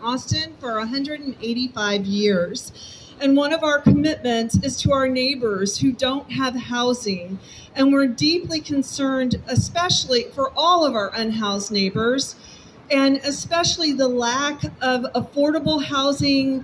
Austin for 185 years. And one of our commitments is to our neighbors who don't have housing. And we're deeply concerned, especially for all of our unhoused neighbors, and especially the lack of affordable housing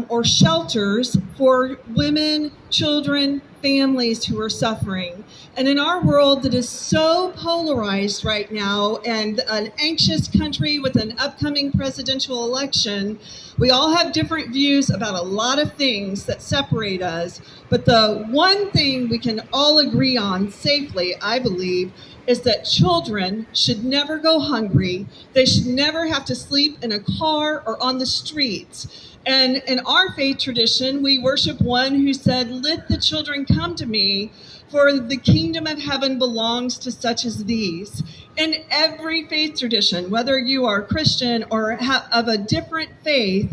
or shelters for women, children, families who are suffering. And in our world that is so polarized right now, and an anxious country with an upcoming presidential election, we all have different views about a lot of things that separate us. But the one thing we can all agree on safely, I believe, is that children should never go hungry. They should never have to sleep in a car or on the streets. And in our faith tradition, we worship one who said, "Let the children come to me, for the kingdom of heaven belongs to such as these." In every faith tradition, whether you are Christian or of a different faith,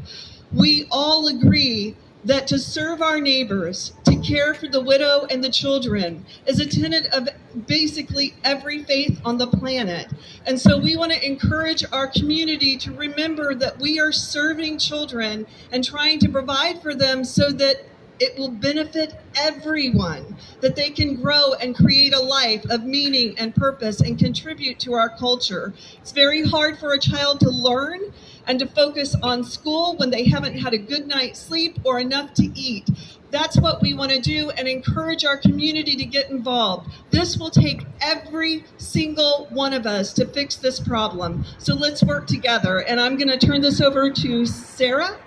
we all agree that to serve our neighbors, to care for the widow and the children, is a tenet of basically every faith on the planet. And so we want to encourage our community to remember that we are serving children and trying to provide for them so that it will benefit everyone, that they can grow and create a life of meaning and purpose and contribute to our culture. It's very hard for a child to learn and to focus on school when they haven't had a good night's sleep or enough to eat. That's what we want to do, and encourage our community to get involved. This will take every single one of us to fix this problem. So let's work together. And I'm going to turn this over to Sarah.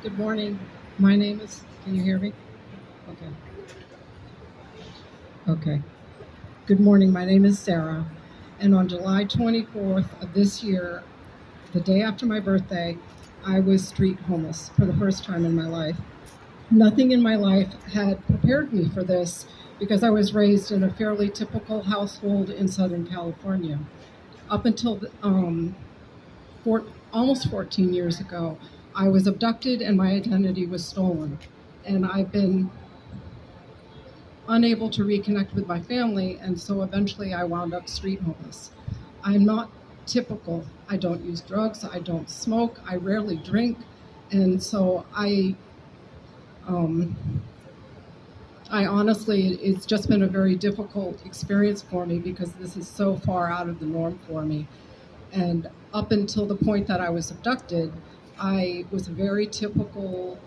Good morning. My name is, can you hear me? Okay. Good morning. My name is Sarah. And on July 24th of this year, the day after my birthday, I was street homeless for the first time in my life. Nothing in my life had prepared me for this because I was raised in a fairly typical household in Southern California. Up until almost 14 years ago, I was abducted and my identity was stolen. And I've been unable to reconnect with my family, and so eventually I wound up street homeless. I'm not typical. I don't use drugs, I don't smoke, I rarely drink, and so I honestly, it's just been a very difficult experience for me because this is so far out of the norm for me. And up until the point that I was abducted, I was a very typical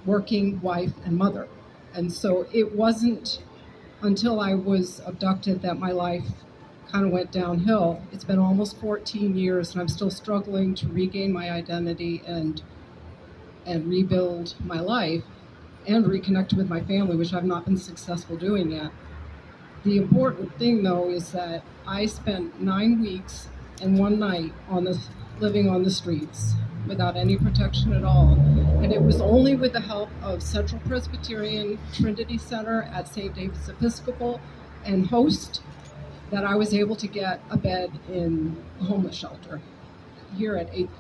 working wife and mother. And so it wasn't until I was abducted that my life kind of went downhill. It's been almost 14 years and I'm still struggling to regain my identity and rebuild my life and reconnect with my family, which I've not been successful doing yet. The important thing, though, is that I spent 9 weeks and 1 night living on the streets without any protection at all. And it was only with the help of Central Presbyterian Trinity Center at St. David's Episcopal and Host that I was able to get a bed in a homeless shelter here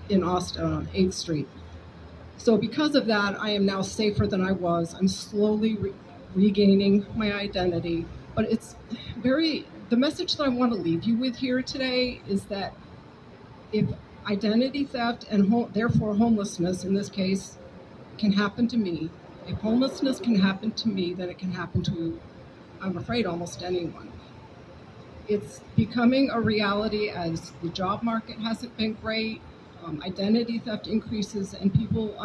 in Austin on 8th Street. So because of that, I am now safer than I was. I'm slowly regaining my identity. But the message that I want to leave you with here today is that if identity theft and therefore homelessness in this case can happen to me, if homelessness can happen to me, then it can happen to, I'm afraid, almost anyone. It's becoming a reality as the job market hasn't been great. Identity theft increases and people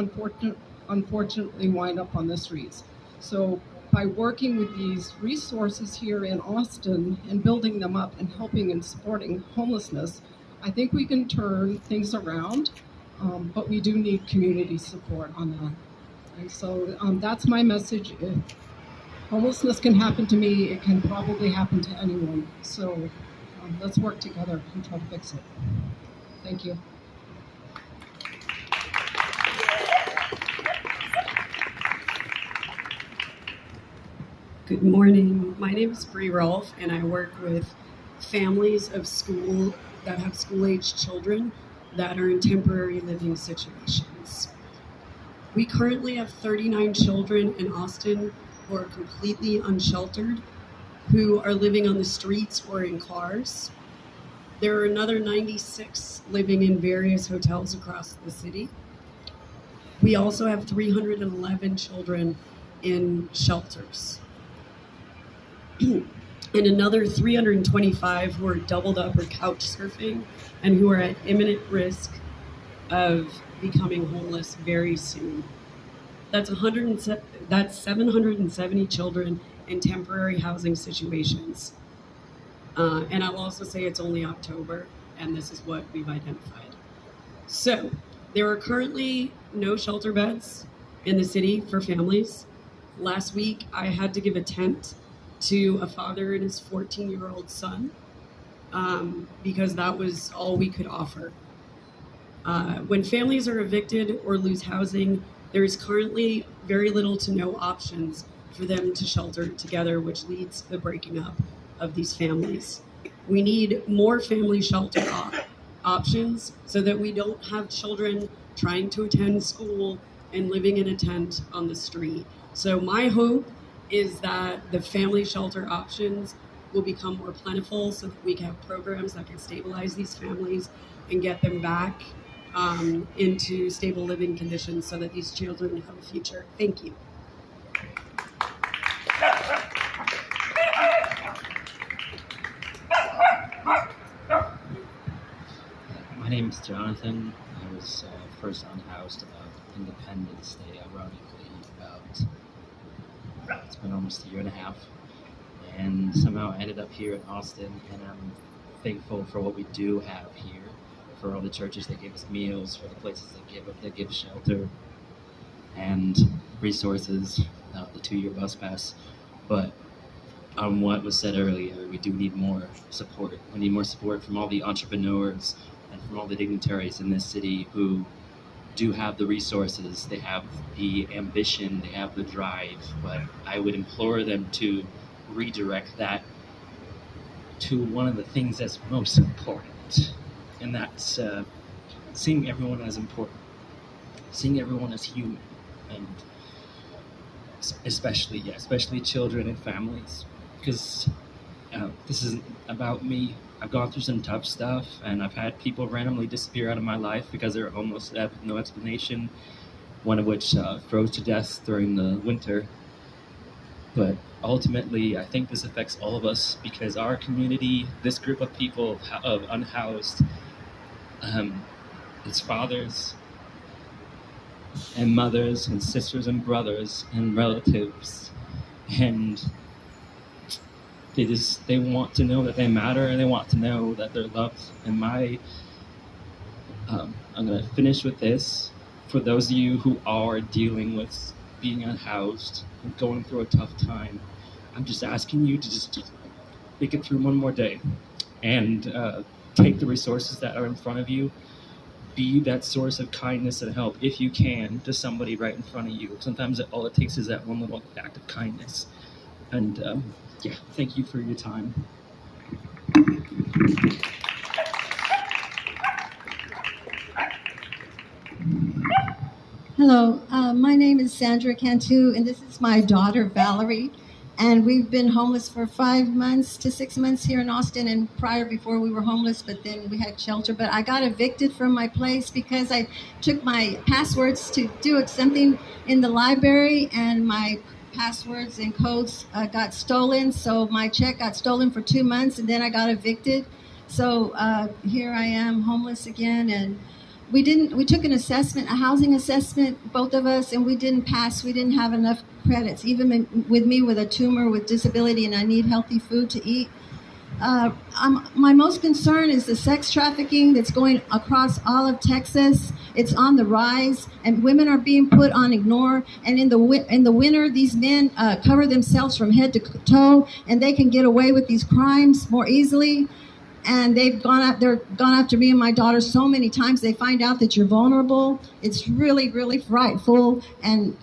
unfortunately wind up on the streets. So by working with these resources here in Austin and building them up and helping and supporting homelessness, I think we can turn things around, but we do need community support on that. And so that's my message. If homelessness can happen to me, it can probably happen to anyone. So let's work together and try to fix it. Thank you. Good morning. My name is Bree Rolfe, and I work with families of school that have school-aged children that are in temporary living situations. We currently have 39 children in Austin who are completely unsheltered. who are living on the streets or in cars. There are another 96 living in various hotels across the city. We also have 311 children in shelters. And another 325 who are doubled up or couch surfing and who are at imminent risk of becoming homeless very soon. That's 770 children in temporary housing situations. And I'll also say it's only October, and this is what we've identified. So there are currently no shelter beds in the city for families. Last week, I had to give a tent to a father and his 14-year-old son because that was all we could offer. When families are evicted or lose housing, there is currently very little to no options for them to shelter together, which leads to the breaking up of these families. We need more family shelter options so that we don't have children trying to attend school and living in a tent on the street. So my hope is that the family shelter options will become more plentiful so that we can have programs that can stabilize these families and get them back into stable living conditions so that these children have a future. Thank you. My name is Jonathan. I was first unhoused about Independence Day, ironically, it's been almost a year and a half. And somehow I ended up here in Austin, and I'm thankful for what we do have here, for all the churches that give us meals, for the places that give shelter and resources, the 2-year bus pass. But on what was said earlier, we do need more support. We need more support from all the entrepreneurs and from all the dignitaries in this city who do have the resources, they have the ambition, they have the drive, but I would implore them to redirect that to one of the things that's most important, and that's seeing everyone as important, seeing everyone as human, and especially children and families, because this isn't about me. I've gone through some tough stuff, and I've had people randomly disappear out of my life because they were homeless with no explanation, one of which froze to death during the winter. But ultimately, I think this affects all of us because our community, this group of people of unhoused, it's fathers and mothers and sisters and brothers and relatives, and they want to know that they matter, and they want to know that they're loved. And I'm going to finish with this. For those of you who are dealing with being unhoused and going through a tough time, I'm just asking you to just make it through one more day and take the resources that are in front of you. Be that source of kindness and help, if you can, to somebody right in front of you. Sometimes all it takes is that one little act of kindness. And thank you for your time. Hello, my name is Sandra Cantu, and this is my daughter, Valerie. And we've been homeless for 5 months to 6 months here in Austin, and prior before we were homeless, but then we had shelter. But I got evicted from my place because I took my passwords to do something in the library, and my passwords and codes got stolen. So my check got stolen for 2 months, and then I got evicted. So here I am, homeless again, and we took an assessment, a housing assessment, both of us, and we didn't pass. We didn't have enough credits, even with me with a tumor, with disability, and I need healthy food to eat. My most concern is the sex trafficking that's going across all of Texas. It's on the rise, and women are being put on ignore. And in the winter, these men cover themselves from head to toe, and they can get away with these crimes more easily. And they're gone after me and my daughter so many times. They find out that you're vulnerable. It's really, really frightful. And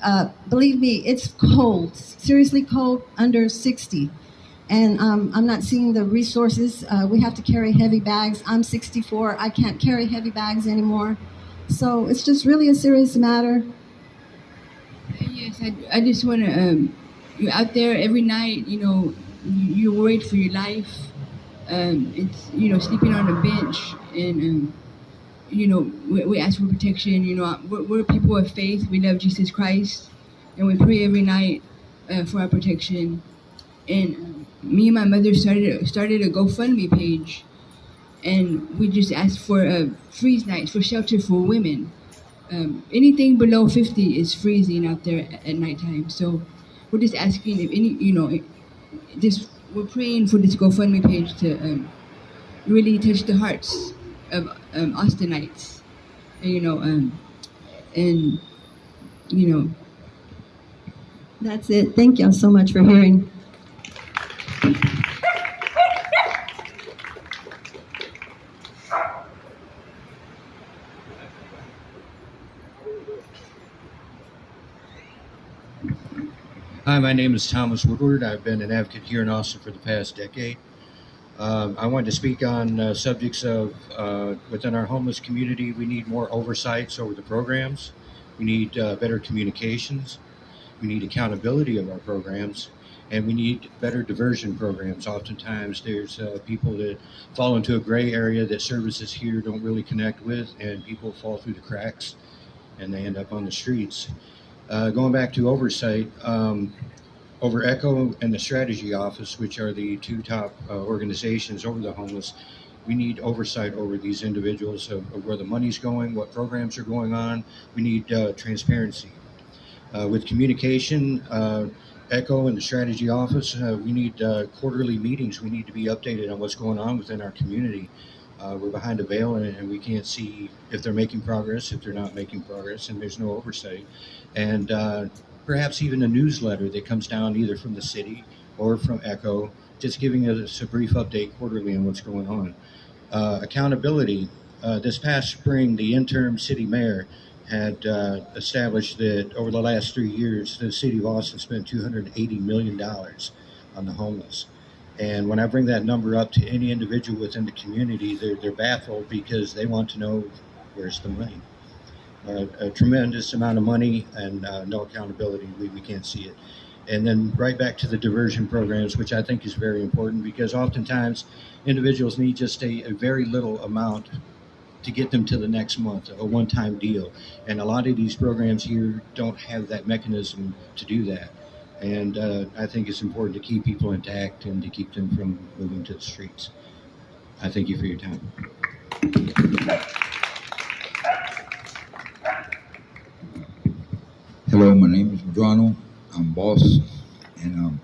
believe me, it's cold, seriously cold, under 60. And I'm not seeing the resources. We have to carry heavy bags. I'm 64. I can't carry heavy bags anymore. So it's just really a serious matter. Yes, I just want to, you're out there every night, you're worried for your life. It's sleeping on a bench, and we ask for protection. We're people of faith. We love Jesus Christ, and we pray every night for our protection. And me and my mother started a GoFundMe page, and we just asked for freeze nights for shelter for women. Anything below 50 is freezing out there at nighttime. So we're just asking if we're praying for this GoFundMe page to really touch the hearts of Austinites. And That's it. Thank y'all so much for hearing. Hi, my name is Thomas Woodward. I've been an advocate here in Austin for the past decade. I wanted to speak on subjects of within our homeless community. We need more oversights over the programs. We need better communications. We need accountability of our programs, and we need better diversion programs. Oftentimes there's people that fall into a gray area that services here don't really connect with, and people fall through the cracks and they end up on the streets. Going back to oversight, over ECHO and the Strategy Office, which are the two top organizations over the homeless, we need oversight over these individuals of where the money's going, what programs are going on. We need transparency. With communication, ECHO and the Strategy Office, we need quarterly meetings. We need to be updated on what's going on within our community. We're behind a veil, and we can't see if they're making progress, if they're not making progress, and there's no oversight. And perhaps even a newsletter that comes down either from the city or from ECHO, just giving us a brief update quarterly on what's going on. Accountability. This past spring, the interim city mayor had established that over the last 3 years, the city of Austin spent $280 million on the homeless. And when I bring that number up to any individual within the community, they're baffled because they want to know where's the money. A tremendous amount of money and no accountability. We can't see it. And then right back to the diversion programs, which I think is very important, because oftentimes individuals need just a very little amount to get them to the next month, a one-time deal. And a lot of these programs here don't have that mechanism to do that. And I think it's important to keep people intact and to keep them from moving to the streets. I thank you for your time. Hello, my name is Madrano. I'm boss, and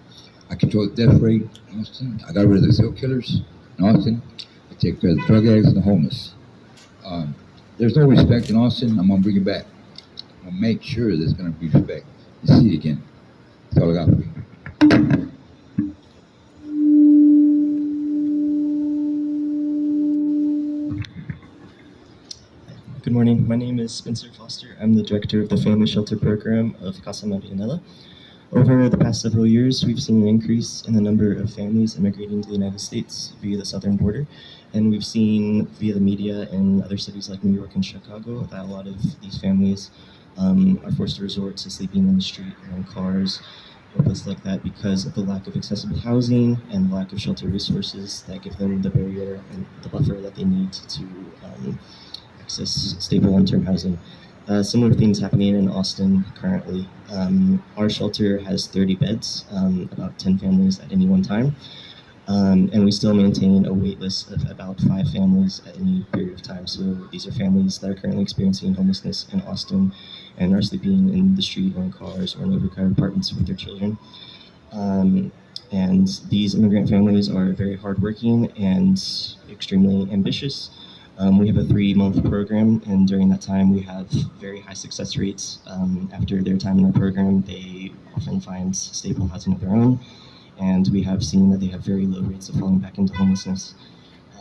I control the death rate in Austin. I got rid of the serial killers in Austin. I take care of the drug addicts and the homeless. There's no respect in Austin. I'm gonna bring it back. I'm gonna make sure there's gonna be respect. You see it again. That's all I got for you. Good morning. My name is Spencer Foster. I'm the director of the Family Shelter Program of Casa Marianella. Over the past several years, we've seen an increase in the number of families immigrating to the United States via the southern border. And we've seen via the media in other cities like New York and Chicago that a lot of these families are forced to resort to sleeping in the street or in cars or places like that because of the lack of accessible housing and the lack of shelter resources that give them the barrier and the buffer that they need to access stable long-term housing. Similar things happening in Austin currently. Our shelter has 30 beds, about 10 families at any one time. And we still maintain a wait list of about 5 families at any period of time. So these are families that are currently experiencing homelessness in Austin and are sleeping in the street or in cars or in overcrowded apartments with their children. And these immigrant families are very hardworking and extremely ambitious. We have a 3-month program, and during that time we have very high success rates. After their time in our program, they often find stable housing of their own, and we have seen that they have very low rates of falling back into homelessness.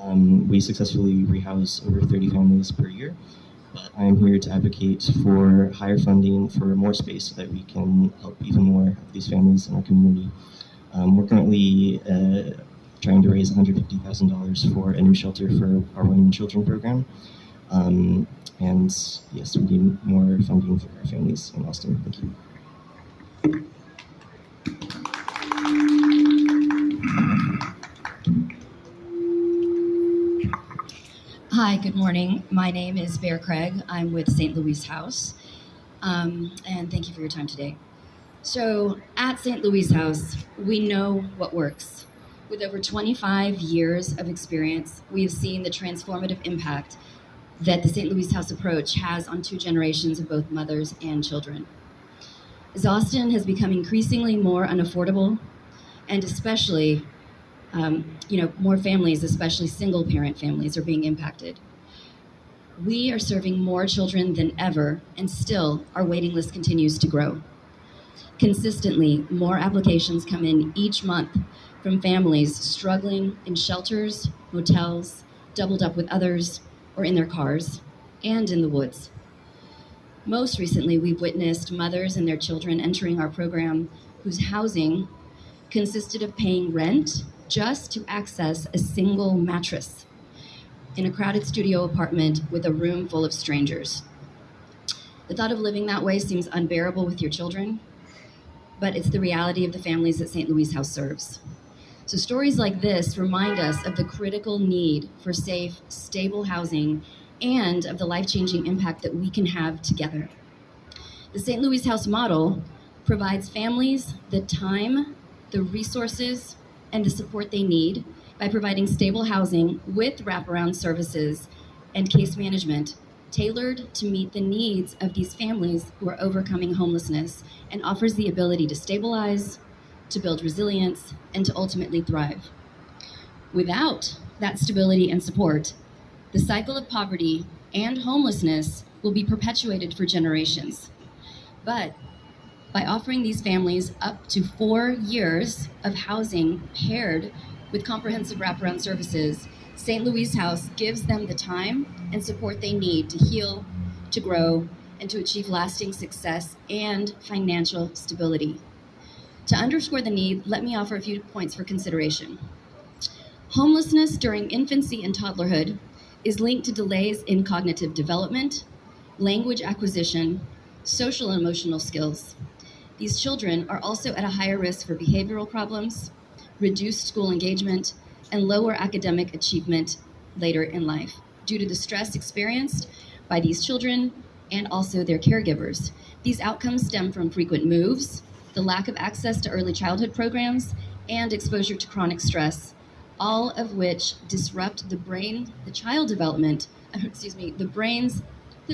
We successfully rehouse over 30 families per year, but I'm here to advocate for higher funding, for more space so that we can help even more of these families in our community. We're currently trying to raise $150,000 for a new shelter for our Women and Children program. And yes, we need more funding for our families in Austin. Thank you. Hi, good morning. My name is Bear Craig. I'm with St. Louis House, and thank you for your time today. So at St. Louis House, we know what works. With over 25 years of experience, we have seen the transformative impact that the St. Louis House approach has on 2 generations of both mothers and children. As Austin has become increasingly more unaffordable, and especially, more families, especially single parent families, are being impacted. We are serving more children than ever, and still our waiting list continues to grow. Consistently, more applications come in each month from families struggling in shelters, motels, doubled up with others, or in their cars, and in the woods. Most recently, we've witnessed mothers and their children entering our program whose housing consisted of paying rent just to access a single mattress in a crowded studio apartment with a room full of strangers. The thought of living that way seems unbearable with your children, but it's the reality of the families that St. Louis House serves. So stories like this remind us of the critical need for safe, stable housing and of the life-changing impact that we can have together. The St. Louis House model provides families the time, the resources, and the support they need by providing stable housing with wraparound services and case management tailored to meet the needs of these families who are overcoming homelessness, and offers the ability to stabilize, to build resilience, and to ultimately thrive. Without that stability and support, the cycle of poverty and homelessness will be perpetuated for generations. But by offering these families up to 4 years of housing paired with comprehensive wraparound services, St. Louis House gives them the time and support they need to heal, to grow, and to achieve lasting success and financial stability. To underscore the need, let me offer a few points for consideration. Homelessness during infancy and toddlerhood is linked to delays in cognitive development, language acquisition, social and emotional skills. These children are also at a higher risk for behavioral problems, reduced school engagement, and lower academic achievement later in life due to the stress experienced by these children and also their caregivers. These outcomes stem from frequent moves, the lack of access to early childhood programs, and exposure to chronic stress, all of which disrupt the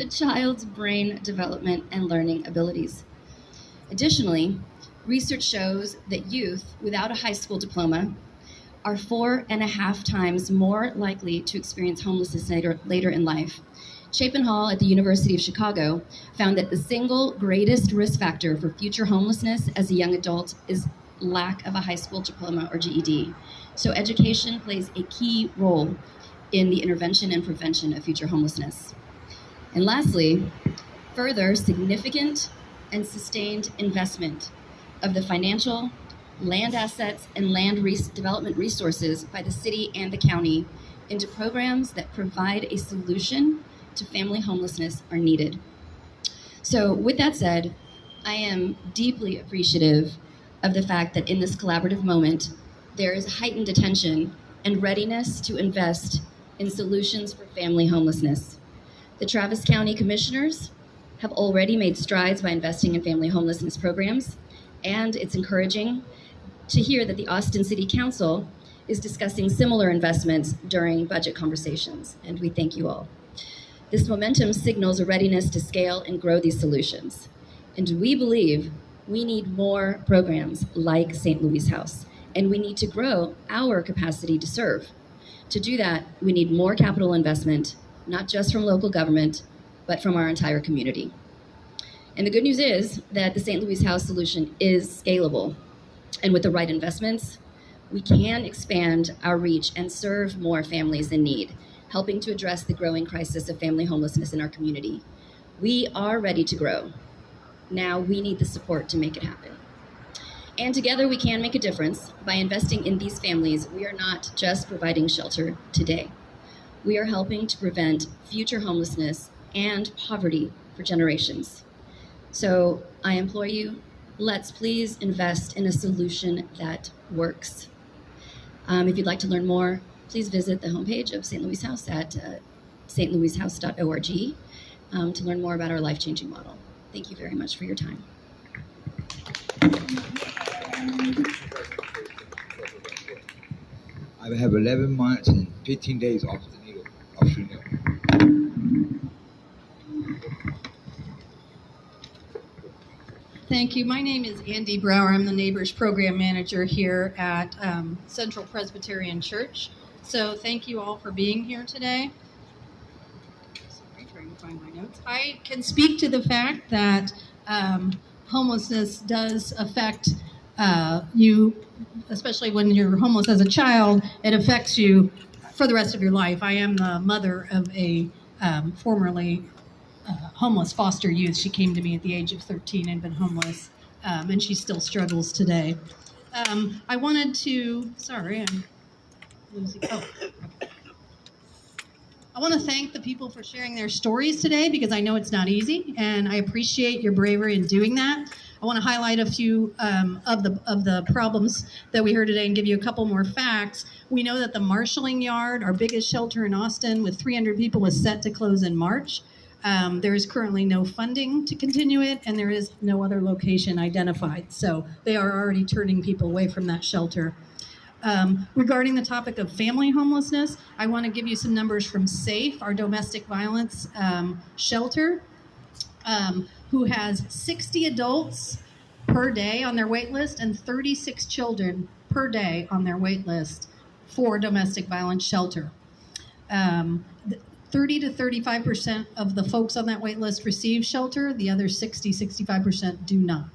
child's brain development and learning abilities. Additionally, research shows that youth without a high school diploma are 4.5 times more likely to experience homelessness later in life. Chapin Hall at the University of Chicago found that the single greatest risk factor for future homelessness as a young adult is lack of a high school diploma or GED. So education plays a key role in the intervention and prevention of future homelessness. And lastly, further significant and sustained investment of the financial, land assets, and land development resources by the city and the county into programs that provide a solution to family homelessness are needed. So with that said, I am deeply appreciative of the fact that in this collaborative moment, there is heightened attention and readiness to invest in solutions for family homelessness. The Travis County Commissioners have already made strides by investing in family homelessness programs, and it's encouraging to hear that the Austin City Council is discussing similar investments during budget conversations, and we thank you all. This momentum signals a readiness to scale and grow these solutions, and we believe we need more programs like St. Louis House, and we need to grow our capacity to serve. To do that, we need more capital investment, not just from local government, but from our entire community. And the good news is that the St. Louis House solution is scalable. And with the right investments, we can expand our reach and serve more families in need, helping to address the growing crisis of family homelessness in our community. We are ready to grow. Now we need the support to make it happen. And together we can make a difference. By investing in these families, we are not just providing shelter today. We are helping to prevent future homelessness and poverty for generations. So I implore you, let's please invest in a solution that works. If you'd like to learn more, please visit the homepage of St. Louis House at stlouishouse.org to learn more about our life-changing model. Thank you very much for your time. I have 11 months and 15 days off the needle, off the needle. Thank you. My name is Andy Brower. I'm the Neighbors Program Manager here at Central Presbyterian Church. So thank you all for being here today. Sorry, trying to find my notes. I can speak to the fact that homelessness does affect you, especially when you're homeless as a child. It affects you for the rest of your life. I am the mother of a formerly homeless foster youth. She came to me at the age of 13 and been homeless, and she still struggles today. I wanted to, sorry, I'm losing, I want to thank the people for sharing their stories today because I know it's not easy, and I appreciate your bravery in doing that. I want to highlight a few of the problems that we heard today and give you a couple more facts. We know that the marshalling yard, our biggest shelter in Austin with 300 people, is set to close in March. There is currently no funding to continue it, and there is no other location identified. So they are already turning people away from that shelter. Regarding the topic of family homelessness, I want to give you some numbers from SAFE, our domestic violence shelter, who has 60 adults per day on their wait list and 36 children per day on their wait list for domestic violence shelter. 30 to 35% of the folks on that wait list receive shelter. The other 65% do not.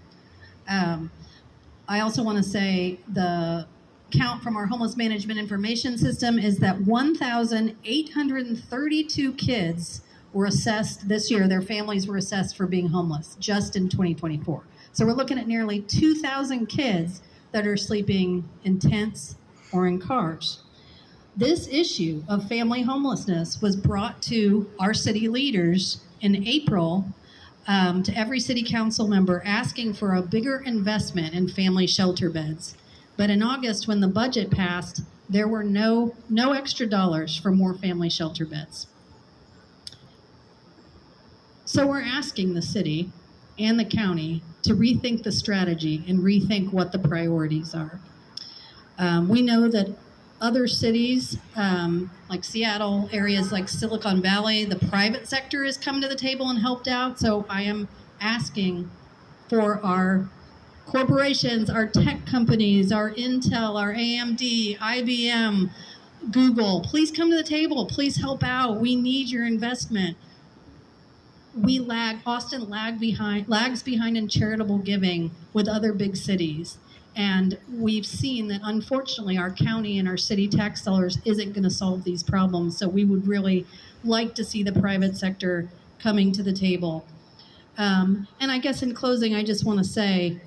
I also want to say the count from our homeless management information system is that 1,832 kids were assessed this year. Their families were assessed for being homeless just in 2024. So we're looking at nearly 2,000 kids that are sleeping in tents or in cars. This issue of family homelessness was brought to our city leaders in April, to every city council member, asking for a bigger investment in family shelter beds. But in August, when the budget passed, there were no extra dollars for more family shelter beds. So we're asking the city and the county to rethink the strategy and rethink what the priorities are. We know that other cities, like Seattle, areas like Silicon Valley, the private sector has come to the table and helped out. So I am asking for our corporations, our tech companies, our Intel, our AMD, IBM, Google, please come to the table. Please help out. We need your investment. Austin lags behind in charitable giving with other big cities. And we've seen that, unfortunately, our county and our city tax dollars isn't going to solve these problems. So we would really like to see the private sector coming to the table. And I guess in closing, I just want to say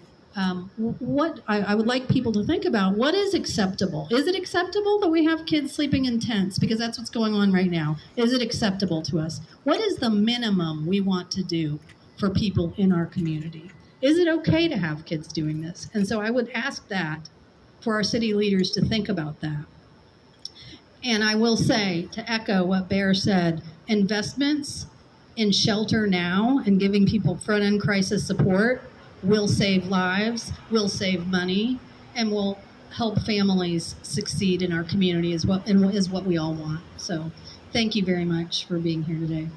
what I would like people to think about. What is acceptable? Is it acceptable that we have kids sleeping in tents? Because that's what's going on right now. Is it acceptable to us? What is the minimum we want to do for people in our community? Is it okay to have kids doing this? And so I would ask that for our city leaders to think about that. And I will say, to echo what Bear said, investments in shelter now and giving people front-end crisis support will save lives, will save money, and will help families succeed in our community is what we all want. So thank you very much for being here today.